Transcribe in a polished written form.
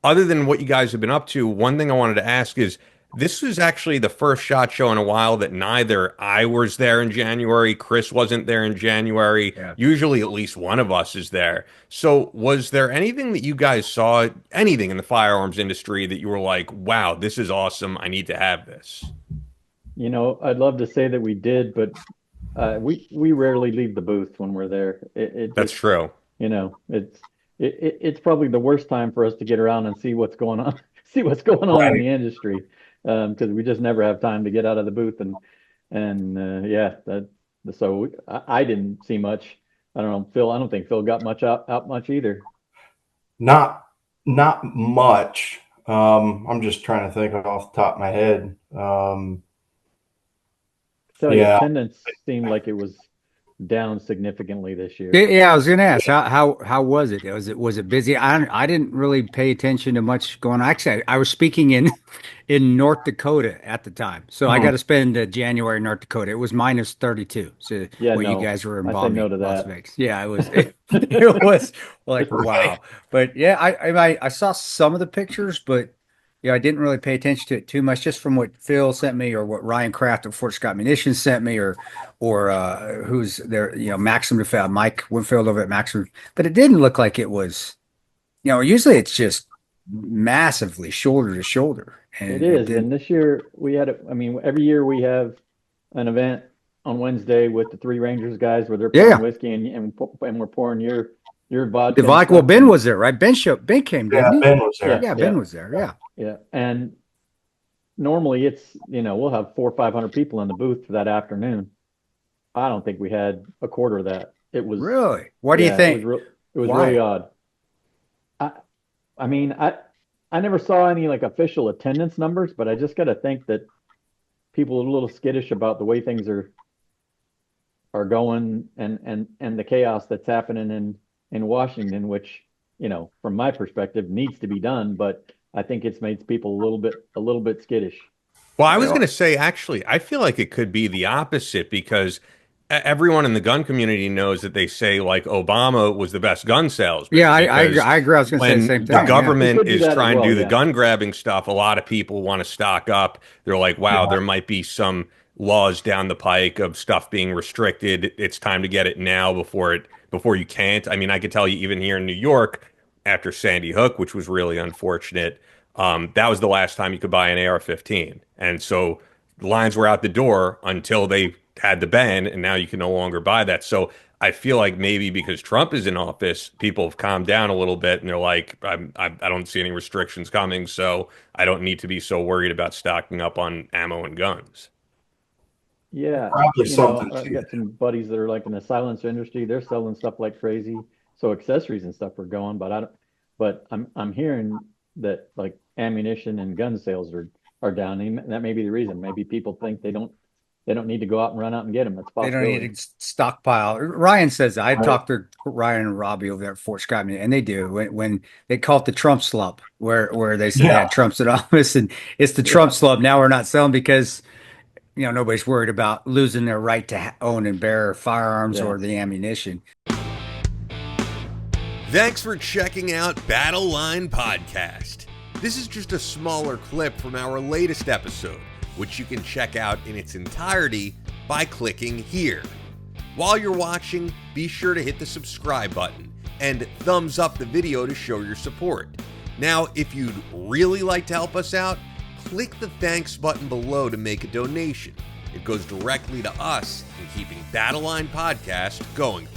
other than what you guys have been up to, one thing I wanted to ask is this was actually the first SHOT Show in a while that neither I was there in January, Chris wasn't there in January. Yeah. Usually at least one of us is there. So was there anything that you guys saw, anything in the firearms industry that you were like, wow, this is awesome. I need to have this? I'd love to say that we did, but we rarely leave the booth when we're there. It That's just, true. it's probably the worst time for us to get around and see what's going on, see what's going on in Right. the industry, because we just never have time to get out of the booth and yeah, I didn't see much. I don't know, Phil. I don't think Phil got much out much either. Not not much. I'm just trying to think off the top of my head. Tell you, Yeah, attendance seemed like it was down significantly this year. Yeah, I was gonna ask how was it? Was it busy? I didn't really pay attention to much going on. Actually, I was speaking in in North Dakota at the time, so I got mhm. to spend January in North Dakota. It was minus 32. So Yeah, what you no, guys were in I say no balmy to Las that. Vegas? Yeah, it was. It was like Right. wow. But yeah, I saw some of the pictures, but yeah, I didn't really pay attention to it too much, just from what Phil sent me or what Ryan Kraft of Fort Scott Munitions sent me, or who's there, Maxim Defense, Mike Winfield over at Maxim. But it didn't look like it was, usually it's just massively shoulder to shoulder, It and it is, didn't. and this year we had, I mean, every year we have an event on Wednesday with the Three Rangers guys where they're Yeah, pouring yeah. whiskey and we're pouring your vodka and Like, well, stuff, Ben and was there, right? Ben came, Yeah, didn't he? Ben was yeah, there. Yeah, yeah, Ben was there. Yeah. yeah, and normally it's we'll have 400 or 500 people in the booth for that afternoon. I don't think we had a quarter of that. It was, Really? What do you yeah, think? it was really Why? odd. I I mean, I never saw any like official attendance numbers, but I just got to think that people are a little skittish about the way things are going and the chaos that's happening in Washington, which, from my perspective needs to be done, but I think it's made people a little bit skittish. Well, I was going Well, to say, actually, I feel like it could be the opposite because everyone in the gun community knows that they say like Obama was the best gun yeah, salesman because I agree. I was going to say the when same the thing. Yeah. It government could be is that as trying to well, do the yeah. gun grabbing stuff, a lot of people want to stock up. They're like, wow, Yeah. there might be some laws down the pike of stuff being restricted. It's time to get it now before you can't. I mean, I could tell you even here in New York after Sandy Hook, which was really unfortunate, that was the last time you could buy an AR-15. And so lines were out the door until they had the ban, and now you can no longer buy that. So I feel like maybe because Trump is in office, people have calmed down a little bit, and they're like, I don't see any restrictions coming, so I don't need to be so worried about stocking up on ammo and guns. Yeah, Probably something I to got some buddies that are like in the silencer industry. They're selling stuff like crazy. So accessories and stuff are going, but I don't, but I'm hearing that like ammunition and gun sales are down. And that may be the reason. Maybe people think they don't need to go out and run out and get them. That's a They don't possibility. need to stockpile. Ryan says I that. talked to Ryan and Robbie over there at Fort Scott, and they do when they call it the Trump slump, where they said they Yeah. had Trump's in office, and it's the Yeah. Trump slump. Now we're not selling because nobody's worried about losing their right to own and bear firearms Yeah. or the ammunition. Thanks for checking out Battle Line Podcast. This is just a smaller clip from our latest episode, which you can check out in its entirety by clicking here. While you're watching, be sure to hit the subscribe button and thumbs up the video to show your support. Now, if you'd really like to help us out, click the thanks button below to make a donation. It goes directly to us in keeping Battle Line Podcast going